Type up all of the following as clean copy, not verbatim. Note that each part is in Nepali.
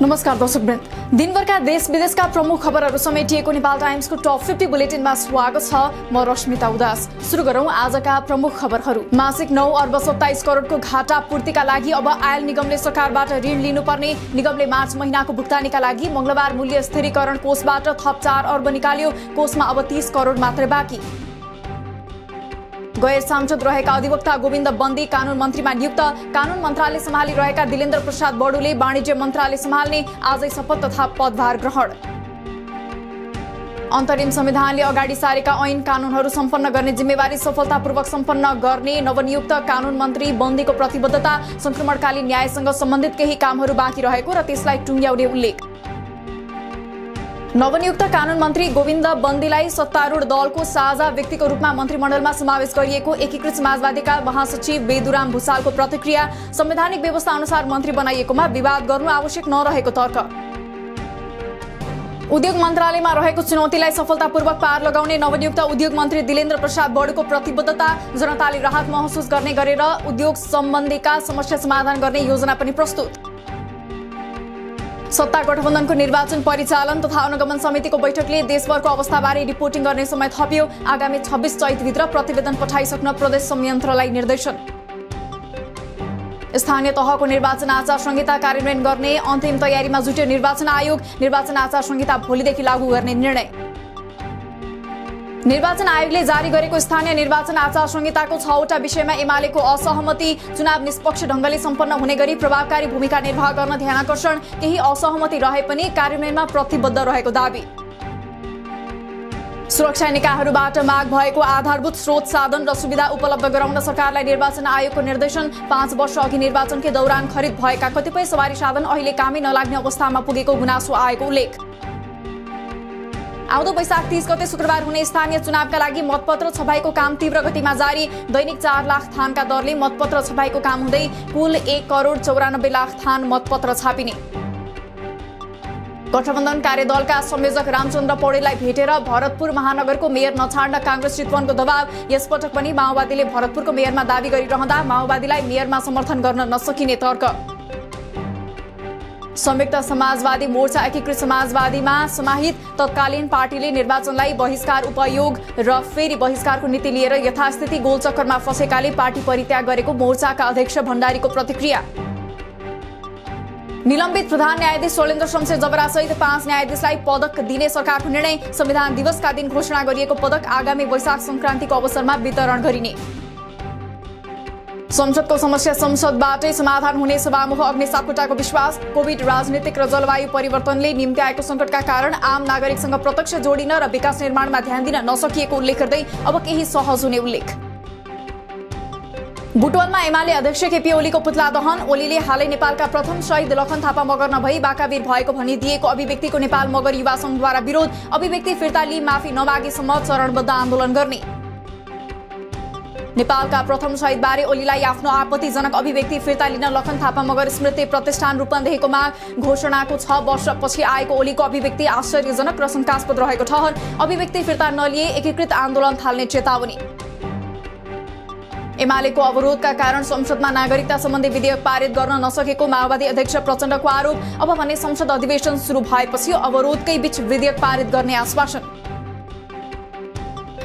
नमस्कार दर्शकवृन्द, दिनभरका देश विदेशका प्रमुख खबरहरू समेटिएको नेपाल टाइम्सको टप 50 बुलेटिनमा स्वागत छ। म रश्मिता उदास। सुरु गरौं आजका प्रमुख खबरहरू। मासिक 9 अर्ब 27 करोडको घाटा पूर्तिका लागि अब आयल निगमले सरकारबाट ऋण लिनुपर्ने। निगमले मार्च महिनाको भुक्तानीका लागि मंगलबार मूल्य स्थिरीकरण कोषबाट थप 4 अर्ब निकाल्यो। कोषमा अब 30 करोड मात्रै बाँकी। गैर सांसद रहेका अधिवक्ता गोविन्द बन्दी कानून मन्त्रीमा नियुक्त। कानून मन्त्रालय सम्हालिरहेका दिलेन्द्र प्रसाद बडुले वाणिज्य मन्त्रालय सम्हाल्ने। आजै शपथ तथा पदभार ग्रहण। अन्तरिम संविधानले अगाडि सारेका ऐन कानूनहरू सम्पन्न गर्ने जिम्मेवारी सफलतापूर्वक सम्पन्न गर्ने नवनियुक्त कानून मन्त्री बन्दीको प्रतिबद्धता। संक्रमणकालीन न्यायसँग सम्बन्धित केही कामहरू बाँकी रहेको र त्यसलाई टुङ्ग्याउने उल्लेख। नवनियुक्त कानून मन्त्री गोविन्द बन्दीलाई सत्तारूढ दलको साझा व्यक्तिको रूपमा मन्त्रीमण्डलमा समावेश गरिएको। एकीकृत समाजवादीका महासचिव बेदुराम भुसालको प्रतिक्रिया। संवैधानिक व्यवस्था अनुसार मन्त्री बनाइएकोमा विवाद गर्नु आवश्यक नरहेको तर्क। उद्योग मन्त्रालयमा रहेको चुनौतीलाई सफलतापूर्वक पार लगाउने नवनियुक्त उद्योग मन्त्री दिलेन्द्र प्रसाद बडुको प्रतिबद्धता। जनताले राहत महसुस गर्ने गरेर उद्योग सम्बन्धीका समस्या समाधान गर्ने योजना पनि प्रस्तुत। सत्ता गठबन्धनको निर्वाचन परिचालन तथा अनुगमन समितिको बैठकले देशभरको अवस्थाबारे रिपोर्टिङ गर्ने समय थप्यो। आगामी 26 चैतभित्र प्रतिवेदन पठाइसक्न प्रदेश संयन्त्रलाई निर्देशन। स्थानीय तहको निर्वाचन आचार संहिता कार्यान्वयन गर्ने अन्तिम तयारीमा जुट्यो निर्वाचन आयोग। निर्वाचन आचार संहिता भोलिदेखि लागू गर्ने निर्णय। निर्वाचन आयोगले जारी गरेको स्थानीय निर्वाचन आचार संहिताको 6वटा विषयमा एमालेको असहमति। चुनाव निष्पक्ष ढंगले सम्पन्न हुने गरी प्रभावकारी भूमिका निर्वाह गर्न ध्यानाकर्षण। केही असहमति रहे पनि कार्यान्वयनमा प्रतिबद्ध रहेको दावी। सुरक्षा निकायहरूबाट माग भएको आधारभूत स्रोत साधन र सुविधा उपलब्ध गराउन सरकारलाई निर्वाचन आयोगको निर्देशन। 5 वर्ष अघि निर्वाचनकै दौरान खरिद भएका कतिपय सवारी साधन अहिले कामै नलाग्ने अवस्थामा पुगेको गुनासो आएको उल्लेख। आउँदो वैशाख 30 गते शुक्रबार हुने स्थानीय चुनावका लागि मतपत्र छपाईको काम तीव्र गतिमा जारी। दैनिक 4 लाख थानका दरले मतपत्र छपाईको काम हुँदै कुल 1 करोड 94 लाख थान मतपत्र छापिने। गठबन्धन कार्यदलका संयोजक रामचन्द्र पौडेललाई भेटेर भरतपुर महानगरको मेयर नछाड्न कांग्रेस चितवनको दबाव। यसपटक पनि माओवादीले भरतपुरको मेयरमा दावी गरिरहँदा माओवादीलाई मेयरमा समर्थन गर्न नसकिने तर्क। संयुक्त समाजवादी मोर्चा एकीकृत समाजवादीमा समाहित तत्कालीन पार्टीले निर्वाचनलाई बहिष्कार उपयोग र फेरि बहिष्कारको नीति लिएर यथास्थिति गोलचक्करमा फसेकाले पार्टी परित्याग गरेको मोर्चाका अध्यक्ष भण्डारीको प्रतिक्रिया। निलम्बित प्रधान न्यायाधीश शैलेन्द्र शमशेर जबरासहित 5 न्यायाधीशलाई पदक दिने सरकारको निर्णय। संविधान दिवसका दिन घोषणा गरिएको पदक आगामी वैशाख संक्रान्तिको अवसरमा वितरण गरिने। संसदको समस्या संसदबाटै समाधान हुने सभामुख अग्नि सापकोटाको विश्वास। कोभिड, राजनीतिक र जलवायु परिवर्तनले निम्ति आएको संकटका कारण आम नागरिकसँग प्रत्यक्ष जोडिन र विकास निर्माणमा ध्यान दिन नसकिएको उल्लेख गर्दै अब केही सहज हुने उल्लेख। बुटवलमा एमाले अध्यक्ष केपी ओलीको पुतला दहन। ओलीले हालै नेपालका प्रथम शहीद लखन थापा मगर नभई बाकावीर भएको भनिदिएको अभिव्यक्तिको नेपाल मगर युवा संघद्वारा विरोध। अभिव्यक्ति फिर्ता लिई माफी नमागेसम्म चरणबद्ध आन्दोलन गर्ने। नेपालका प्रथम शहीदबारे ओलीलाई आफ्नो आपत्तिजनक अभिव्यक्ति फिर्ता लिन लखन थापा मगर स्मृति प्रतिष्ठान रूपन्देहीको माग। घोषणाको 6 वर्षपछि आएको ओलीको अभिव्यक्ति आश्चर्यजनक र शङ्कास्पद रहेको ठहर। अभिव्यक्ति फिर्ता नलिए एकीकृत आन्दोलन थाल्ने चेतावनी। एमालेको अवरोधका कारण संसदमा नागरिकता सम्बन्धी विधेयक पारित गर्न नसकेको माओवादी अध्यक्ष प्रचण्डको आरोप। अब भने संसद अधिवेशन सुरु भएपछि अवरोधकै बीच विधेयक पारित गर्ने आश्वासन।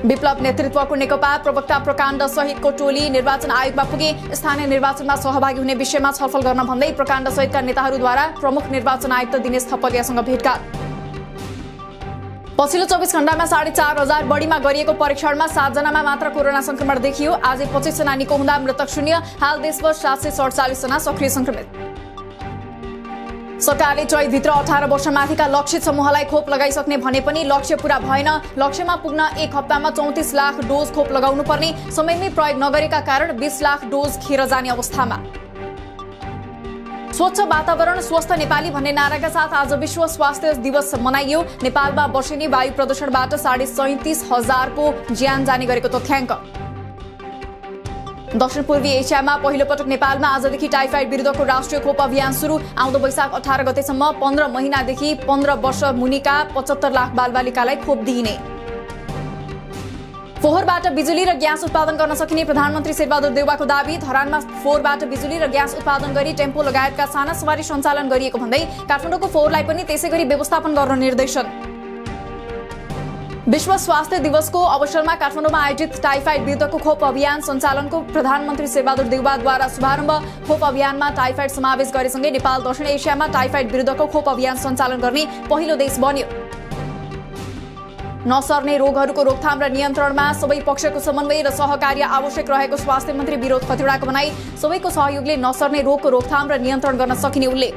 विप्लव नेतृत्वको नेकपा प्रवक्ता प्रकाण्ड सहितको टोली निर्वाचन आयोगमा पुगे। स्थानीय निर्वाचनमा सहभागी हुने विषयमा छलफल गर्न भन्दै प्रकाण्ड सहितका नेताहरूद्वारा प्रमुख निर्वाचन आयुक्त दिनेश थपलियासँग भेटघाट। पछिल्लो 24 घण्टामा 4,500 बढीमा गरिएको परीक्षणमा 7 जनामा मात्र कोरोना संक्रमण देखियो। आज 25 जना निको हुँदा मृतक शून्य। हाल देशभर 747 जना सक्रिय संक्रमित। सरकारले चैतभित्र 18 वर्षमाथिका लक्षित समूहलाई खोप लगाइसक्ने भने पनि लक्ष्य पूरा भएन। लक्ष्यमा पुग्न 1 हप्तामा 34 लाख डोज खोप लगाउनु पर्ने। समयमै प्रयोग नगरेका कारण 20 लाख डोज खेर जाने अवस्थामा। स्वच्छ वातावरण स्वस्थ नेपाली भन्ने नाराका साथ आज विश्व स्वास्थ्य दिवस मनाइयो। नेपालमा वर्षेनी वायु प्रदूषणबाट 37,500 को ज्यान जाने गरेको तथ्याङ्क। दक्षिण पूर्वी एसियामा पहिलो पटक नेपालमा आजदेखि टाइफाइड विरुद्धको राष्ट्रिय खोप अभियान सुरु। आउँदो वैशाख 18 गतेसम्म 15 महिनादेखि 15 वर्ष मुनिका 75 लाख बालबालिकालाई खोप दिइने। फोहोरबाट बिजुली र ग्यास उत्पादन गर्न सकिने प्रधानमन्त्री शेरबहादुर देउवाको दाबी। धरानमा फोहोरबाट बिजुली र ग्यास उत्पादन गरी टेम्पो लगायतका साना सवारी सञ्चालन गरिएको भन्दै काठमाडौँको फोहोरलाई पनि त्यसैगरी व्यवस्थापन गर्न निर्देशन। विश्व स्वास्थ्य दिवसको अवसरमा काठमाडौँमा आयोजित टाइफाइड विरुद्धको खोप अभियान सञ्चालनको प्रधानमन्त्री शेरबहादुर देउवाद्वारा शुभारम्भ। खोप अभियानमा टाइफाइड समावेश गरेसँगै नेपाल दक्षिण एसियामा टाइफाइड विरुद्धको खोप अभियान सञ्चालन गर्ने पहिलो देश बन्यो। नसर्ने रोगहरूको रोकथाम र नियन्त्रणमा सबै पक्षको समन्वय र सहकार्य आवश्यक रहेको स्वास्थ्य मन्त्री विनोद खतिवड़ाको भनाई। सबैको सहयोगले नसर्ने रोगको रोकथाम र नियन्त्रण गर्न सकिने उल्लेख।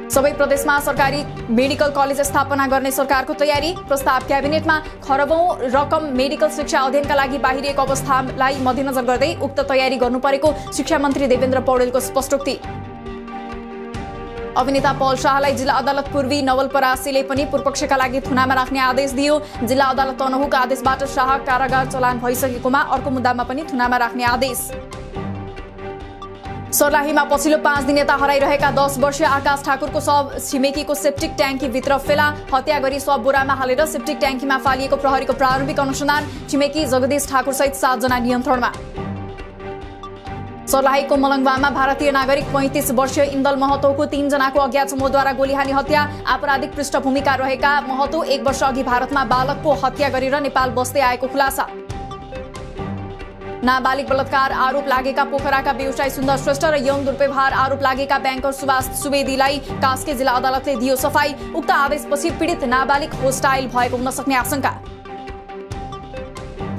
सबै प्रदेशमा सरकारी मेडिकल कलेज स्थापना गर्ने सरकारको तयारी। प्रस्ताव क्याबिनेटमा। खरबौं रकम मेडिकल शिक्षा अध्ययनका लागि बाहिरिएको अवस्थालाई मध्यनजर गर्दै उक्त तयारी गर्नुपरेको शिक्षा मन्त्री देवेन्द्र पौडेलको स्पष्टोक्ति। अभिनेता पल शाहलाई जिल्ला अदालत पूर्वी नवलपरासीले पनि पूर्वपक्षका लागि थुनामा राख्ने आदेश दियो। जिल्ला अदालत तनहुका आदेशबाट शाह कारागार चलान भइसकेकोमा अर्को मुद्दामा पनि थुनामा राख्ने आदेश। सर्लाहीमा पछिल्लो 5 दिन यता हराइरहेका 10 वर्षीय आकाश ठाकुरको शव छिमेकीको सेप्टिक ट्याङ्कीभित्र फेला। हत्या गरी शव बोरामा हालेर सेप्टिक ट्याङ्कीमा फालिएको प्रहरीको प्रारम्भिक अनुसन्धान। छिमेकी जगदीश ठाकुर सहित 7 जना नियन्त्रणमा। सर्लाहीको मलङवामा भारतीय नागरिक 35 वर्षीय इन्दल महतोको 3 जनाको अज्ञात समूहद्वारा गोलीहानी हत्या। आपराधिक पृष्ठभूमिका रहेका महतो 1 वर्ष अघि भारतमा बालकको हत्या गरेर नेपाल बस्दै आएको खुलासा। नाबालिग बलात्कार आरोप लागेका पोखराका व्यवसायी सुन्दर श्रेष्ठ र यौन दुर्व्यवहार आरोप लागेका ब्याङ्कर सुभाष सुवेदीलाई कास्की जिल्ला अदालतले दियो सफाई। उक्त आदेशपछि पीडित नाबालिग होस्टाइल भएको हुन सक्ने आशंका।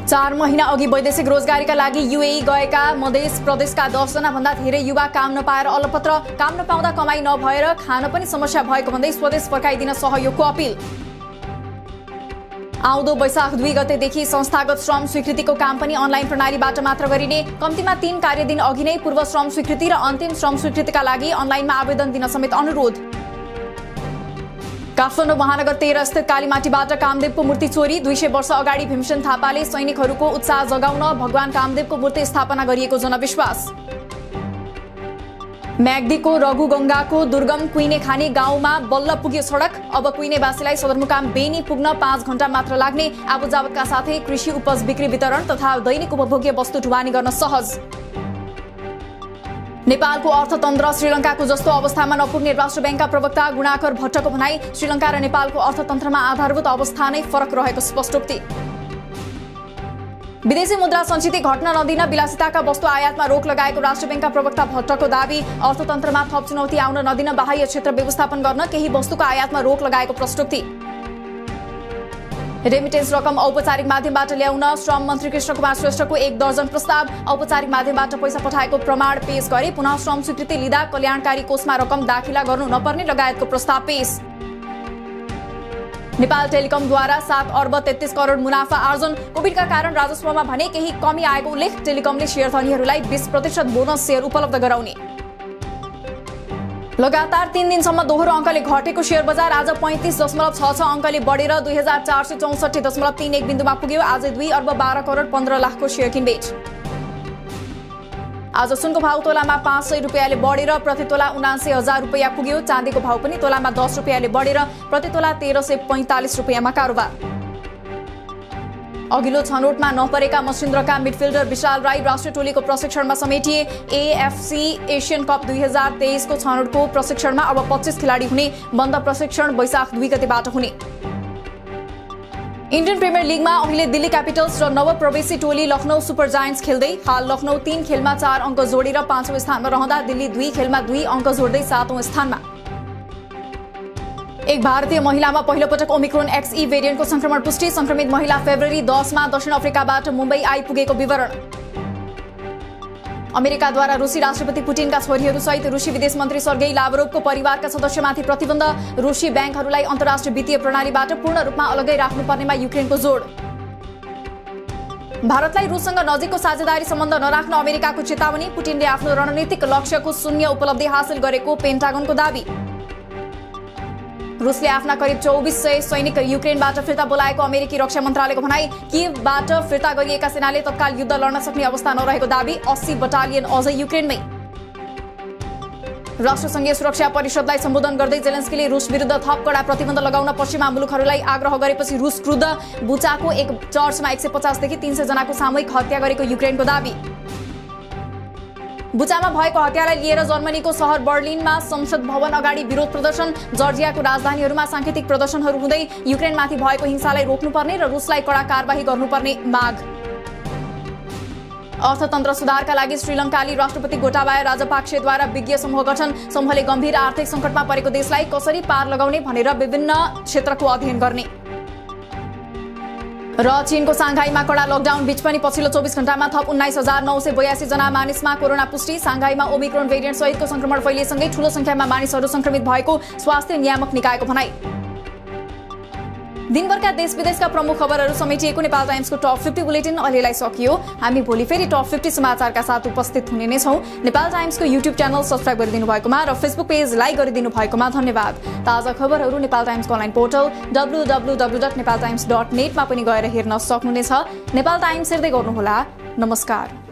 4 महिना अघि वैदेशिक रोजगारीका लागि यूएई गएका मध्य प्रदेशका 10 जना भन्दा धेरै युवा काम नपाएर अलपत्र। काम नपाउँदा कमाई नभएर खान पनि समस्या भएको भन्दै स्वदेश फर्काइदिन सहयोगको अपील। आउँदो वैशाख 2 गतेदेखि संस्थागत श्रम स्वीकृतिको काम पनि अनलाइन प्रणालीबाट मात्र गरिने। कम्तीमा 3 कार्यदिन अघि नै पूर्व श्रम स्वीकृति र अन्तिम श्रम स्वीकृतिका लागि अनलाइनमा आवेदन दिन समेत अनुरोध। काठमाडौँ महानगर 13 स्थित कालीमाटीबाट कामदेवको मूर्ति चोरी। 200 वर्ष अगाडि भीमसेन थापाले सैनिकहरूको उत्साह जगाउन भगवान कामदेवको मूर्ति स्थापना गरिएको जनविश्वास। म्याग्दीको रघुगंगाको दुर्गम कुइने खानी गाउँमा बल्ल पुग्यो सडक। अब कुइनेवासीलाई सदरमुकाम बेनी पुग्न 5 घण्टा मात्र लाग्ने। आवाजावतका साथै कृषि उपज बिक्री वितरण तथा दैनिक उपभोग्य वस्तु ढुवानी गर्न सहज। नेपालको अर्थतन्त्र श्रीलङ्काको जस्तो अवस्थामा नपुग्ने राष्ट्र बैंकका प्रवक्ता गुणाकर भट्टको भनाई। श्रीलङ्का र नेपालको अर्थतन्त्रमा आधारभूत अवस्था नै फरक रहेको स्पष्टोक्ति। विदेशी मुद्रा सञ्चित घट्न नदिन विलासिताका वस्तु आयातमा रोक लगाएको राष्ट्र बैंकका प्रवक्ता भट्टको दाबी। अर्थतन्त्रमा थप चुनौती आउन नदिन बाह्य क्षेत्र व्यवस्थापन गर्न केही वस्तुको आयातमा रोक लगाएको प्रस्तुति। रेमिटेन्स रकम औपचारिक माध्यमबाट ल्याउन श्रम मन्त्री कृष्णकुमार श्रेष्ठको 1 दर्जन प्रस्ताव। औपचारिक माध्यमबाट पैसा पठाएको प्रमाण पेश गरी पुनः श्रम स्वीकृति लिँदा कल्याणकारी कोषमा रकम दाखिला गर्नु नपर्ने लगायतको प्रस्ताव पेश। नेपाल टेलिकमद्वारा 7 अर्ब 33 करोड मुनाफा आर्जन। कोभिडका कारण राजस्वमा भने केही कमी आएको उल्लेख। टेलिकमले शेयरधनीहरूलाई 20% बोनस शेयर उपलब्ध गराउने। लगातार 3 दिनसम्म दोहोरो अङ्कले घटेको शेयर बजार आज 35.66 अङ्कले बढेर 2464.31 बिन्दुमा पुग्यो। आज 2 अर्ब 12 करोड 15 लाखको शेयर किनबेच। आज सुनको भाव तोलामा 500 रुपियाँले बढेर प्रति तोला 79,000 रुपियाँ पुग्यो। चाँदीको भाव पनि तोलामा 10 रुपियाँले बढेर प्रति तोला 1345 रुपियाँमा कारोबार। अघिल्लो छनौटमा नपरेका मसिन्द्रका मिडफिल्डर विशाल राई राष्ट्रिय टोलीको प्रशिक्षणमा समेटिए। एएफसी एसियन कप 2023 को छनौटको प्रशिक्षणमा अब 25 खेलाडी हुने। बन्द प्रशिक्षण वैशाख 2 गतेबाट हुने। इन्डियन प्रिमियर लिगमा अहिले दिल्ली क्यापिटल्स र नवप्रवेशी टोली लखनऊ सुपर जायन्ट्स खेल्दै। हाल लखनऊ 3 खेलमा 4 अङ्क जोडेर 5औं स्थानमा रहँदा दिल्ली 2 खेलमा 2 अङ्क जोड्दै 7औं स्थानमा। एक भारतीय महिलामा पहिलो पटक ओमिक्रोन XE भेरिएन्टको संक्रमण पुष्टि। संक्रमित महिला फेब्रुअरी 10 मा दक्षिण अफ्रिकाबाट मुम्बई आइपुगेको विवरण। अमेरिकाद्वारा रुसी राष्ट्रपति पुटिनका छोरीहरू सहित रुसी विदेश मन्त्री सर्गेई लाभरोभको परिवारका सदस्यमाथि प्रतिबन्ध। रुसी ब्याङ्कहरूलाई अन्तर्राष्ट्रिय वित्तीय प्रणालीबाट पूर्ण रूपमा अलगै राख्नुपर्नेमा युक्रेनको जोड। भारतलाई रुससँग नजिकको साझेदारी सम्बन्ध नराख्न अमेरिकाको चेतावनी। पुटिनले आफ्नो रणनीतिक लक्ष्यको शून्य उपलब्धि हासिल गरेको पेन्टागनको दाबी। रुसले आफ्ना करिब 2400 सैनिक युक्रेनबाट फिर्ता बोलाएको अमेरिकी रक्षा मन्त्रालयको भनाई। कियवबाट फिर्ता गरिएका सेनाले तत्काल युद्ध लड्न सक्ने अवस्था नरहेको दाबी। 80 बटालियन अझै युक्रेनमै। राष्ट्रसङ्घीय सुरक्षा परिषदलाई सम्बोधन गर्दै जेलेन्स्कीले रुस विरुद्ध थप कडा प्रतिबन्ध लगाउन पश्चिमा मुलुकहरूलाई आग्रह गरेपछि रुस विरुद्ध बुचाको एक चर्चमा 150 देखि 300 जनाको सामूहिक हत्या गरेको युक्रेनको दाबी। बुचामा भएको हत्यालाई लिएर जर्मनीको शहर बर्लिनमा संसद भवन अगाडि विरोध प्रदर्शन। जर्जियाको राजधानीहरूमा सांकेतिक प्रदर्शनहरू हुँदै युक्रेनमाथि भएको हिंसालाई रोक्नुपर्ने र रुसलाई कडा कारबाही गर्नुपर्ने माग। अर्थतन्त्र सुधारका लागि श्रीलङ्काली राष्ट्रपति गोटाबाया राजपाक्सेद्वारा विज्ञ समूह गठन। समूहले गम्भीर आर्थिक सङ्कटमा परेको देशलाई कसरी पार लगाउने भनेर विभिन्न क्षेत्रको अध्ययन गर्ने। र चीनको सांघाईमा कडा लकडाउन बीच पनि पछिल्लो 24 घण्टामा थप 19,982 जना मानिसमा कोरोना पुष्टि। सांघाईमा ओमिक्रोन भेरिएन्ट सहितको संक्रमण फैलिएसँगै ठूलो संख्यामा मानिसहरू संक्रमित भएको स्वास्थ्य नियामक निकायको भनाई। दिनभरका देश विदेशका प्रमुख खबरहरू समेटिएको नेपाल टाइम्सको टप 50 बुलेटिन अहिलेलाई सकियो। हामी भोलि फेरि टप 50 समाचारका साथ उपस्थित हुने नै छौं। नेपाल टाइम्सको युट्युब च्यानल सब्स्क्राइब गरिदिनु भएकोमा र फेसबुक पेज लाइक गरिदिनु भएकोमा धन्यवाद। ताजा खबरहरू नेपाल टाइम्सको अनलाइन पोर्टल www.nepaltimes.net मा पनि गएर हेर्न सक्नुहुनेछ। नेपाल टाइम्स हेर्दै गर्नुहोला। नमस्कार।